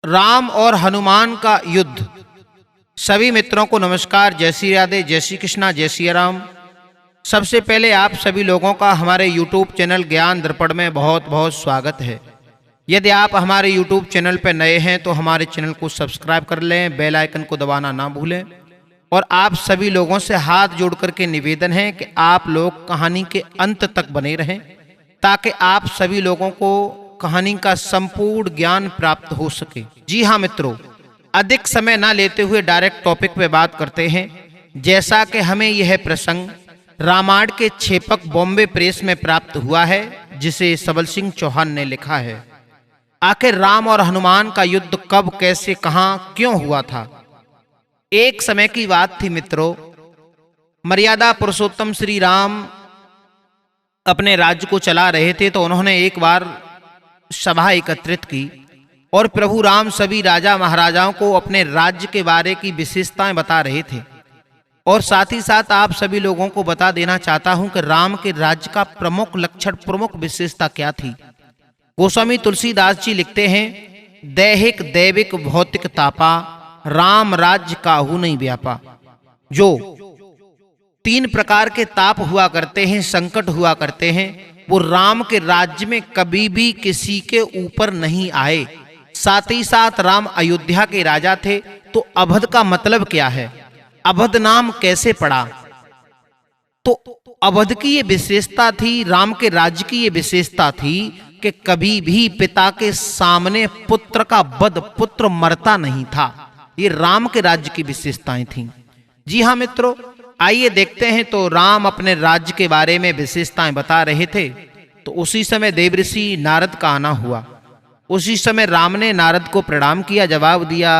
राम और हनुमान का युद्ध। सभी मित्रों को नमस्कार। जय श्री राधे, जय श्री कृष्णा, जय श्री राम। सबसे पहले आप सभी लोगों का हमारे YouTube चैनल ज्ञान दर्पण में बहुत बहुत स्वागत है। यदि आप हमारे YouTube चैनल पर नए हैं तो हमारे चैनल को सब्सक्राइब कर लें, बेल आइकन को दबाना ना भूलें। और आप सभी लोगों से हाथ जोड़ करके निवेदन है कि आप लोग कहानी के अंत तक बने रहें ताकि आप सभी लोगों को कहानी का संपूर्ण ज्ञान प्राप्त हो सके। जी हाँ मित्रों, अधिक समय ना लेते हुए डायरेक्ट टॉपिक पे बात करते हैं। जैसा कि हमें यह प्रसंग रामायण के छेपक बॉम्बे प्रेस में प्राप्त हुआ है, जिसे सबल सिंह चौहान ने लिखा है। आखिर राम और हनुमान का युद्ध कब, कैसे, कहां, क्यों हुआ था। एक समय की बात थी मित्रों, मर्यादा पुरुषोत्तम श्री राम अपने राज्य को चला रहे थे तो उन्होंने एक बार सभा एकत्रित की और प्रभु राम सभी राजा महाराजाओं को अपने राज्य के बारे की विशेषताएं बता रहे थे। और साथ ही साथ आप सभी लोगों को बता देना चाहता हूं कि राम के राज्य का प्रमुख लक्षण, प्रमुख विशेषता क्या थी। गोस्वामी तुलसीदास जी लिखते हैं, दैहिक दैविक भौतिक तापा, राम राज्य काहू नहीं व्यापा। जो तीन प्रकार के ताप हुआ करते हैं, संकट हुआ करते हैं, वो राम के राज्य में कभी भी किसी के ऊपर नहीं आए। साथ ही साथ राम अयोध्या के राजा थे। तो अवध का मतलब क्या है, अवध नाम कैसे पड़ा। तो अवध की ये विशेषता थी, राम के राज्य की ये विशेषता थी कि कभी भी पिता के सामने पुत्र का वध, पुत्र मरता नहीं था। ये राम के राज्य की विशेषताएं थीं। जी हाँ मित्रों, आइए देखते हैं। तो राम अपने राज्य के बारे में विशेषताएं बता रहे थे। तो उसी समय देवऋषि नारद का आना हुआ। उसी समय राम ने नारद को प्रणाम किया, जवाब दिया,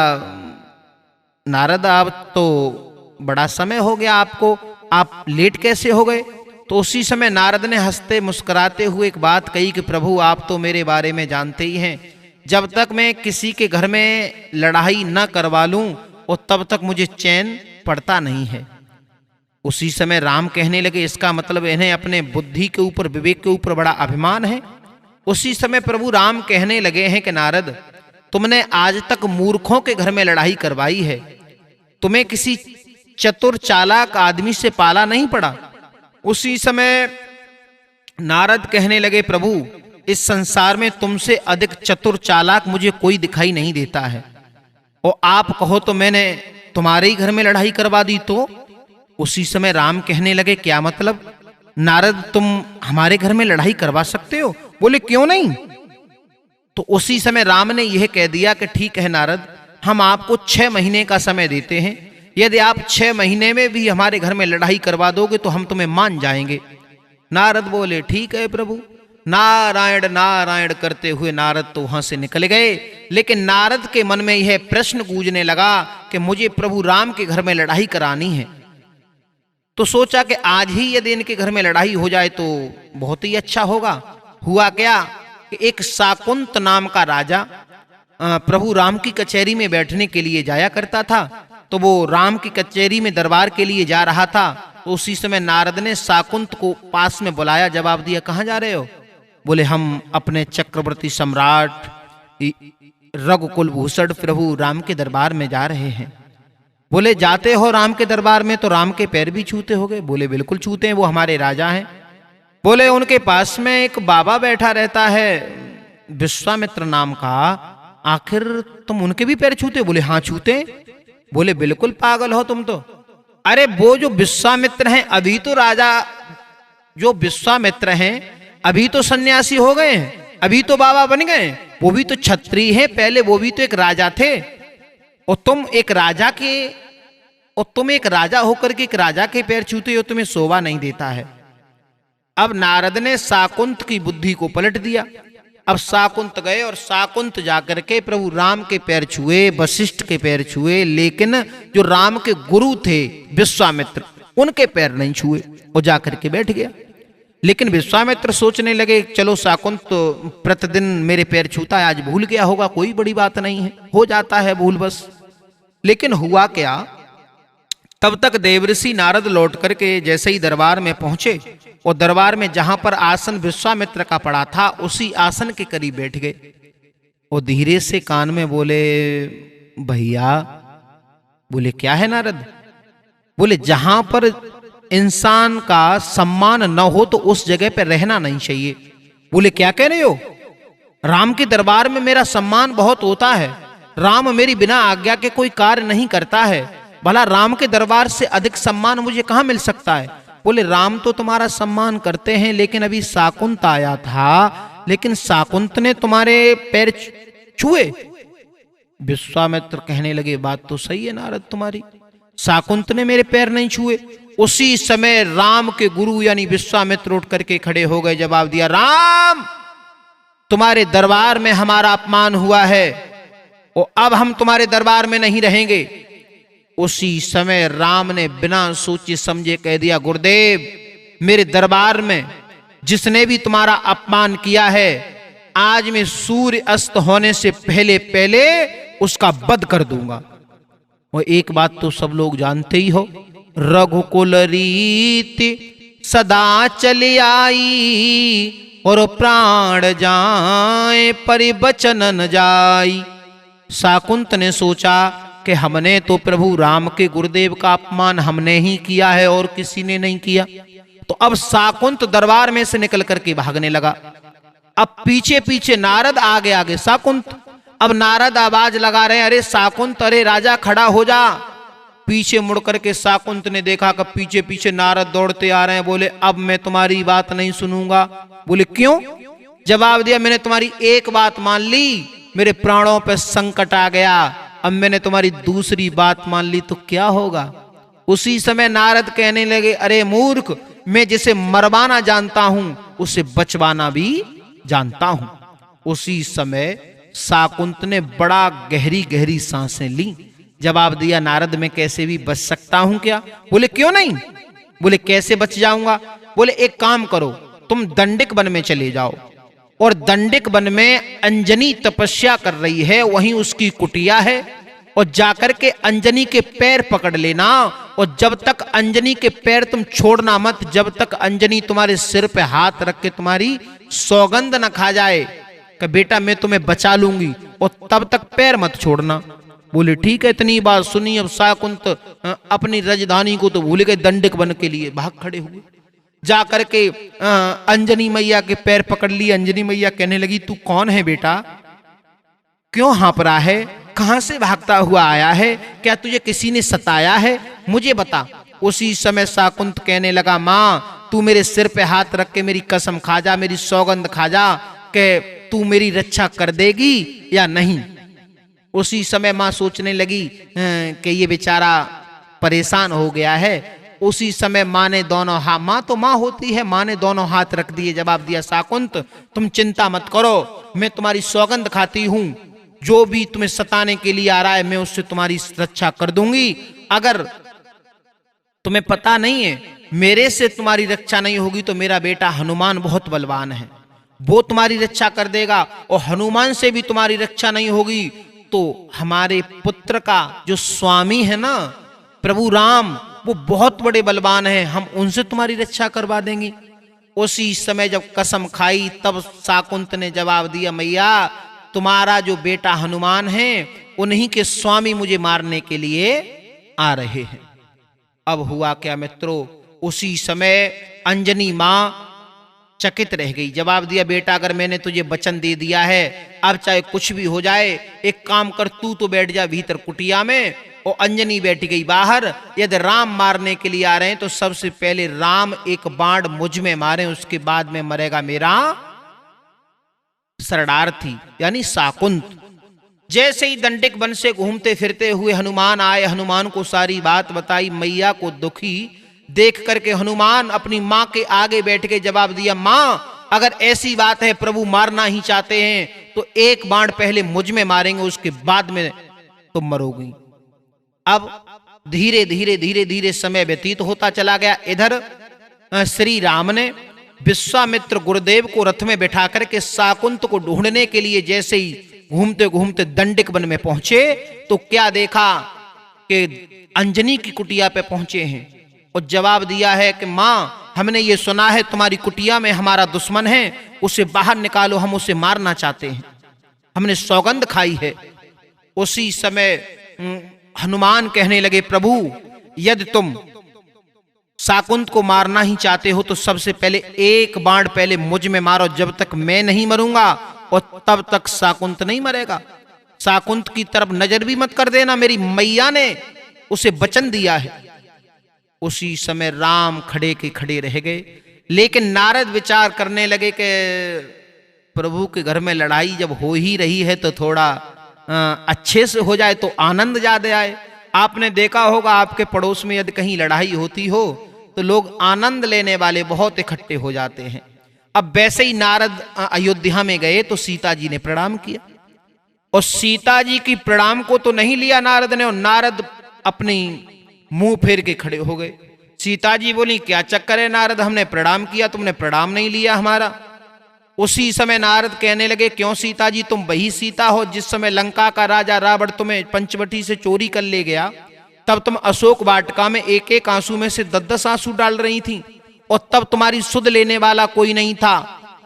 नारद आप तो बड़ा समय हो गया आपको, आप लेट कैसे हो गए। तो उसी समय नारद ने हंसते मुस्कुराते हुए एक बात कही कि प्रभु आप तो मेरे बारे में जानते ही हैं, जब तक मैं किसी के घर में लड़ाई न करवा लूं और तब तक मुझे चैन पड़ता नहीं है। उसी समय राम कहने लगे, इसका मतलब इन्हें अपने बुद्धि के ऊपर, विवेक के ऊपर बड़ा अभिमान है। उसी समय प्रभु राम कहने लगे हैं कि नारद, तुमने आज तक मूर्खों के घर में लड़ाई करवाई है, तुम्हें किसी चतुर चालाक आदमी से पाला नहीं पड़ा। उसी समय नारद कहने लगे, प्रभु इस संसार में तुमसे अधिक चतुर चालाक मुझे कोई दिखाई नहीं देता है, और आप कहो तो मैंने तुम्हारे ही घर में लड़ाई करवा दी। तो उसी समय राम कहने लगे, क्या मतलब नारद, तुम हमारे घर में लड़ाई करवा सकते हो। बोले क्यों नहीं। तो उसी समय राम ने यह कह दिया कि ठीक है नारद, हम आपको 6 महीने का समय देते हैं। यदि आप 6 महीने में भी हमारे घर में लड़ाई करवा दोगे तो हम तुम्हें मान जाएंगे। नारद बोले ठीक है प्रभु। नारायण नारायण करते हुए नारद तो वहां से निकल गए। लेकिन नारद के मन में यह प्रश्न गूंजने लगा कि मुझे प्रभु राम के घर में लड़ाई करानी है। तो सोचा कि आज ही यदि इनके घर में लड़ाई हो जाए तो बहुत ही अच्छा होगा। हुआ क्या कि एक शाकुंत नाम का राजा प्रभु राम की कचहरी में बैठने के लिए जाया करता था। तो वो राम की कचहरी में दरबार के लिए जा रहा था। तो उसी समय नारद ने शाकुंत को पास में बुलाया, जवाब दिया, कहाँ जा रहे हो। बोले हम अपने चक्रवर्ती सम्राट रघुकुल भूषण प्रभु राम के दरबार में जा रहे हैं। बोले जाते हो राम के दरबार में तो राम के पैर भी छूते होगे। बोले बिल्कुल छूते हैं, वो हमारे राजा हैं। बोले उनके पास में एक बाबा बैठा रहता है विश्वामित्र नाम का, आखिर तुम उनके भी पैर छूते। बोले हाँ छूते। बोले बिल्कुल पागल हो तुम तो। अरे वो जो विश्वामित्र हैं, अभी तो राजा जो विश्वामित्र हैं अभी तो सन्यासी हो गए हैं, अभी तो बाबा बन गए। वो भी तो क्षत्रिय है, पहले वो भी तो एक राजा थे। और तुम एक राजा होकर के एक राजा के पैर छूते हो, तुम्हें शोभा नहीं देता है। अब नारद ने शाकुंत की बुद्धि को पलट दिया। अब शाकुंत गए और शाकुंत जाकर के प्रभु राम के पैर छुए, वशिष्ठ के पैर छुए, लेकिन जो राम के गुरु थे विश्वामित्र, उनके पैर नहीं छुए और जाकर के बैठ गया। लेकिन विश्वामित्र सोचने लगे, चलो शाकुंत तो प्रतिदिन मेरे पैर छूता है, आज भूल गया होगा, कोई बड़ी बात नहीं है, हो जाता है भूल बस। लेकिन हुआ क्या, तब तक देवऋषि नारद लौट करके जैसे ही दरबार में पहुंचे और दरबार में जहां पर आसन विश्वामित्र का पड़ा था उसी आसन के करीब बैठ गए। और धीरे से कान में बोले, भैया। बोले क्या है नारद? बोले जहां पर इंसान का सम्मान न हो तो उस जगह पर रहना नहीं चाहिए। बोले क्या कह रहे हो? राम के दरबार में मेरा सम्मान बहुत होता है, राम मेरी बिना आज्ञा के कोई कार्य नहीं करता है, भला राम के दरबार से अधिक सम्मान मुझे कहां मिल सकता है? बोले राम तो तुम्हारा सम्मान करते हैं, लेकिन अभी शाकुंत आया था, लेकिन शाकुंत ने तुम्हारे पैर छुए। विश्वामित्र कहने लगे, बात तो सही है नारद तुम्हारी, शाकुंत ने मेरे पैर नहीं छुए। उसी समय राम के गुरु यानी विश्वामित्र उठ करके खड़े हो गए, जवाब दिया, राम तुम्हारे दरबार में हमारा अपमान हुआ है और अब हम तुम्हारे दरबार में नहीं रहेंगे। उसी समय राम ने बिना सोचे समझे कह दिया, गुरुदेव मेरे दरबार में जिसने भी तुम्हारा अपमान किया है, आज मैं सूर्य अस्त होने से पहले पहले उसका वध कर दूंगा। और एक बात तो सब लोग जानते ही हो, रघुकुल रीति सदा चली आई और प्राण जाए परिवचन न जाई। शाकुंत ने सोचा कि हमने तो प्रभु राम के गुरुदेव का अपमान हमने ही किया है और किसी ने नहीं किया। तो अब शाकुंत दरबार में से निकल करके भागने लगा। अब पीछे पीछे नारद, आगे आगे शाकुंत। अब नारद आवाज लगा रहे हैं, अरे शाकुंत, अरे राजा खड़ा हो जा। पीछे मुड़ करके शाकुंत ने देखा कि पीछे पीछे नारद दौड़ते आ रहे हैं। बोले अब मैं तुम्हारी बात नहीं सुनूंगा। बोले क्यों? जवाब दिया, मैंने तुम्हारी एक बात मान ली, मेरे प्राणों पर संकट आ गया, अब मैंने तुम्हारी दूसरी बात मान ली तो क्या होगा? उसी समय नारद कहने लगे, अरे मूर्ख, मैं जिसे मरवाना जानता हूं उसे बचवाना भी जानता हूं। उसी समय शाकुंत ने बड़ा गहरी गहरी सांसें ली। जवाब दिया, नारद मैं कैसे भी बच सकता हूं क्या? बोले क्यों नहीं? बोले कैसे बच जाऊंगा? बोले एक काम करो, तुम दंडिक वन में चले जाओ और दंडिक वन में अंजनी तपस्या कर रही है, वहीं उसकी कुटिया है, और जाकर के अंजनी के पैर पकड़ लेना, और जब तक अंजनी के पैर तुम छोड़ना मत, जब तक अंजनी तुम्हारे सिर पे हाथ रख के तुम्हारी सौगंध न खा जाए कि बेटा मैं तुम्हें बचा लूंगी, और तब तक पैर मत छोड़ना। बोले ठीक है, इतनी बात सुनी। अब शाकुंत अपनी राजधानी को तो भूल गए, दंडिक वन के लिए भाग खड़े हुए। जाकर के अंजनी मैया के पैर पकड़ लिए। अंजनी मैया कहने लगी, तू कौन है बेटा? क्यों हाँप रहा है? कहां से भागता हुआ आया है? क्या तुझे किसी ने सताया है? मुझे बता। उसी समय शाकुंत कहने लगा, माँ तू मेरे सिर पे हाथ रख के मेरी कसम खा जा, मेरी सौगंध खा जा कि तू मेरी रक्षा कर देगी या नहीं। उसी समय माँ सोचने लगी कि ये बेचारा परेशान हो गया है। उसी समय माँ ने दोनों हाथ, माँ तो माँ होती है, माँ ने दोनों हाथ रख दिए। जवाब दिया, शाकुंत तुम चिंता मत करो, मैं तुम्हारी सौगंध खाती हूं, जो भी तुम्हें सताने के लिए आ रहा है मैं उससे तुम्हारी रक्षा कर दूंगी। अगर तुम्हें पता नहीं है, मेरे से तुम्हारी रक्षा नहीं होगी तो मेरा बेटा हनुमान बहुत बलवान है, वो तुम्हारी रक्षा कर देगा। और हनुमान से भी तुम्हारी रक्षा नहीं होगी तो हमारे पुत्र का जो स्वामी है ना प्रभु राम, वो बहुत बड़े बलवान हैं, हम उनसे तुम्हारी रक्षा करवा देंगे। उसी समय जब कसम खाई तब शाकुंत ने जवाब दिया, मैया तुम्हारा जो बेटा हनुमान है उन्हीं के स्वामी मुझे मारने के लिए आ रहे हैं। अब हुआ क्या मित्रों, उसी समय अंजनी मां चकित रह गई। जवाब दिया, बेटा अगर मैंने तुझे वचन दे दिया है, अब चाहे कुछ भी हो जाए, एक काम कर, तू तो बैठ जा भीतर कुटिया में, और अंजनी बैठ गई बाहर। यदि राम मारने के लिए आ रहे हैं तो सबसे पहले राम एक बाण मुझ में मारे, उसके बाद में मरेगा मेरा शरणार्थी यानी शाकुंत। जैसे ही दंडिक वन से घूमते फिरते हुए हनुमान आए, हनुमान को सारी बात बताई। मैया को दुखी देख करके हनुमान अपनी माँ के आगे बैठ के जवाब दिया, माँ अगर ऐसी बात है, प्रभु मारना ही चाहते हैं तो एक बाण पहले मुझ में मारेंगे, उसके बाद में तुम मरोगी। अब धीरे धीरे धीरे धीरे समय व्यतीत होता चला गया। इधर श्री राम ने विश्वामित्र गुरुदेव को रथ में बैठा करके शाकुंत को ढूंढने के लिए जैसे ही घूमते घूमते दंडिक वन में पहुंचे तो क्या देखा कि अंजनी की कुटिया पे पहुंचे हैं और जवाब दिया है कि माँ हमने ये सुना है तुम्हारी कुटिया में हमारा दुश्मन है, उसे बाहर निकालो, हम उसे मारना चाहते हैं। हमने सौगंध खाई है। उसी समय हनुमान कहने लगे, प्रभु यदि तुम शाकुंत को मारना ही चाहते हो तो सबसे पहले एक बाण पहले मुझ में मारो, जब तक मैं नहीं मरूंगा और तब तक शाकुंत नहीं मरेगा। शाकुंत की तरफ नजर भी मत कर देना, मेरी मैया ने उसे वचन दिया है। उसी समय राम खड़े के खड़े रह गए, लेकिन नारद विचार करने लगे कि प्रभु के घर में लड़ाई जब हो ही रही है तो थोड़ा अच्छे से हो जाए तो आनंद ज्यादा आए। आपने देखा होगा आपके पड़ोस में यदि कहीं लड़ाई होती हो तो लोग आनंद लेने वाले बहुत इकट्ठे हो जाते हैं। अब वैसे ही नारद अयोध्या में गए तो सीता जी ने प्रणाम किया, और सीता जी की प्रणाम को तो नहीं लिया नारद ने, और नारद अपनी मुंह फेर के खड़े हो गए। सीता जी बोली, क्या चक्कर है नारद, हमने प्रणाम किया, तुमने प्रणाम नहीं लिया हमारा। उसी समय नारद कहने लगे, क्यों सीता जी, तुम वही सीता हो जिस समय लंका का राजा रावण तुम्हें पंचवटी से चोरी कर ले गया, तब तुम अशोक वाटिका में एक एक आंसू में से 10-10 आंसू डाल रही थी, और तब तुम्हारी सुध लेने वाला कोई नहीं था,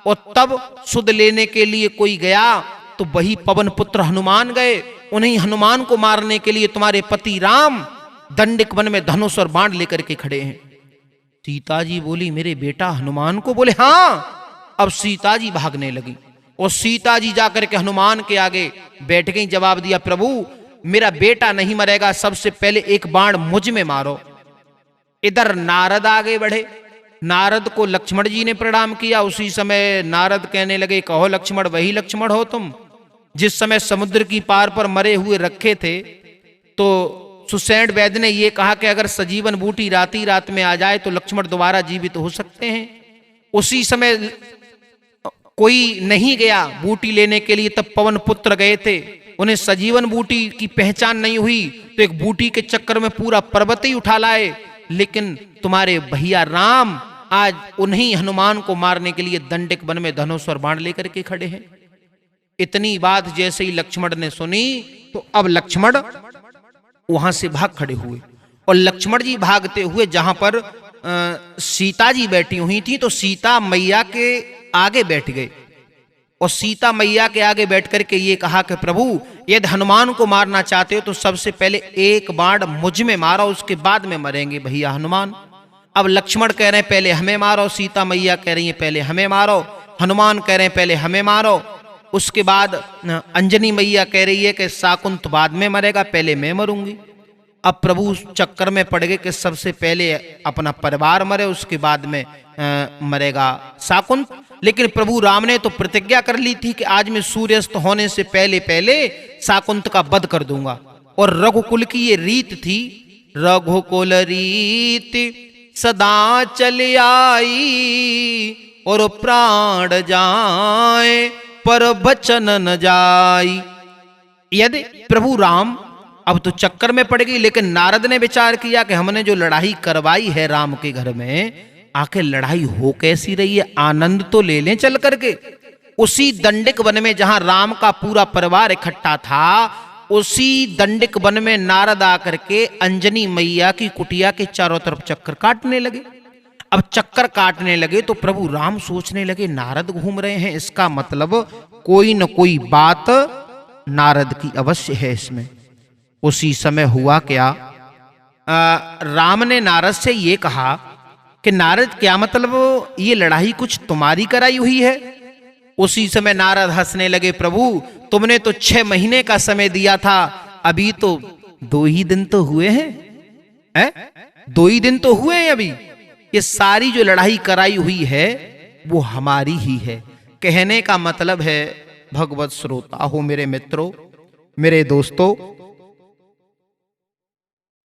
और तब सुध लेने के लिए कोई गया तो वही पवन पुत्र हनुमान गए। उन्हीं हनुमान को मारने के लिए तुम्हारे पति राम दंडिक वन में धनुष और बाण लेकर के खड़े हैं। सीता जी बोली, मेरे बेटा हनुमान को? बोले हाँ। अब सीता जी भागने लगी, और सीता जी जाकर के हनुमान के आगे बैठ गई, जवाब दिया, प्रभु मेरा बेटा नहीं मरेगा, सबसे पहले एक बाण मुझ में मारो। इधर नारद आगे बढ़े, नारद को लक्ष्मण जी ने प्रणाम किया। उसी समय नारद कहने लगे, कहो लक्ष्मण, वही लक्ष्मण हो तुम जिस समय समुद्र की पार पर मरे हुए रखे थे तो सुसैन वैद्य ने यह कहा कि अगर सजीवन बूटी राती रात में आ जाए तो लक्ष्मण दोबारा जीवित हो सकते हैं। उसी समय कोई नहीं गया बूटी लेने के लिए, तब पवन पुत्र गए थे, उन्हें सजीवन बूटी की पहचान नहीं हुई तो एक बूटी के चक्कर में पूरा पर्वत ही उठा लाए। लेकिन तुम्हारे भैया राम आज उन्हीं हनुमान को मारने के लिए दंडिक वन में धनुष और बाण लेकर के खड़े हैं। इतनी बात जैसे ही लक्ष्मण ने सुनी तो अब लक्ष्मण वहां से भाग खड़े हुए, और लक्ष्मण जी भागते हुए जहां पर सीता जी बैठी हुई थी तो सीता मैया के आगे बैठ गए, और सीता मैया के आगे बैठ करके ये कहा कि प्रभु यदि हनुमान को मारना चाहते हो तो सबसे पहले एक बाण मुझ में मारो, उसके बाद में मरेंगे भैया हनुमान। अब लक्ष्मण कह रहे हैं पहले हमें मारो, सीता मैया कह रही है पहले हमें मारो, हनुमान कह रहे हैं पहले हमें मारो। उसके बाद अंजनी मैया कह रही है कि शाकुंत बाद में मरेगा, पहले मैं मरूंगी। अब प्रभु चक्कर में पड़ गए कि सबसे पहले अपना परिवार मरे, उसके बाद में मरेगा शाकुंत। लेकिन प्रभु राम ने तो प्रतिज्ञा कर ली थी कि आज मैं सूर्यास्त होने से पहले पहले शाकुंत का वध कर दूंगा, और रघुकुल की ये रीत थी, रघुकुल रीत सदा चल आई, और प्राण जाए पर बचन न जाई। यदि प्रभु राम अब तो चक्कर में पड़ गई, लेकिन नारद ने विचार किया कि हमने जो लड़ाई करवाई है राम के घर में, आखिर लड़ाई हो कैसी रही है, आनंद तो ले लें चल करके। उसी दंडिक वन में जहां राम का पूरा परिवार इकट्ठा था, उसी दंडिक वन में नारद आकर के अंजनी मैया की कुटिया के चारों तरफ चक्कर काटने लगे। अब चक्कर काटने लगे तो प्रभु राम सोचने लगे नारद घूम रहे हैं, इसका मतलब कोई न कोई बात नारद की अवश्य है इसमें। उसी समय हुआ क्या, राम ने नारद से ये कहा कि नारद क्या मतलब ये लड़ाई कुछ तुम्हारी कराई हुई है। उसी समय नारद हंसने लगे, प्रभु तुमने तो 6 महीने का समय दिया था, अभी तो 2 ही दिन तो हुए हैं, 2 ही दिन तो हुए हैं अभी। ये सारी जो लड़ाई कराई हुई है वो हमारी ही है। कहने का मतलब है भगवत श्रोता हो मेरे मित्रों, मेरे दोस्तों,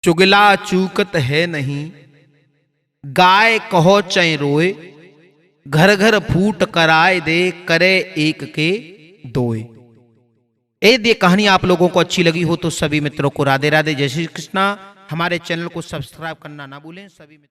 चुगला चूकत है नहीं, गाय कहो चै रोए, घर घर फूट कराए दे, करे एक के दोए। यदि कहानी आप लोगों को अच्छी लगी हो तो सभी मित्रों को राधे राधे, जय श्री कृष्णा। हमारे चैनल को सब्सक्राइब करना ना भूलें सभी मित्रों।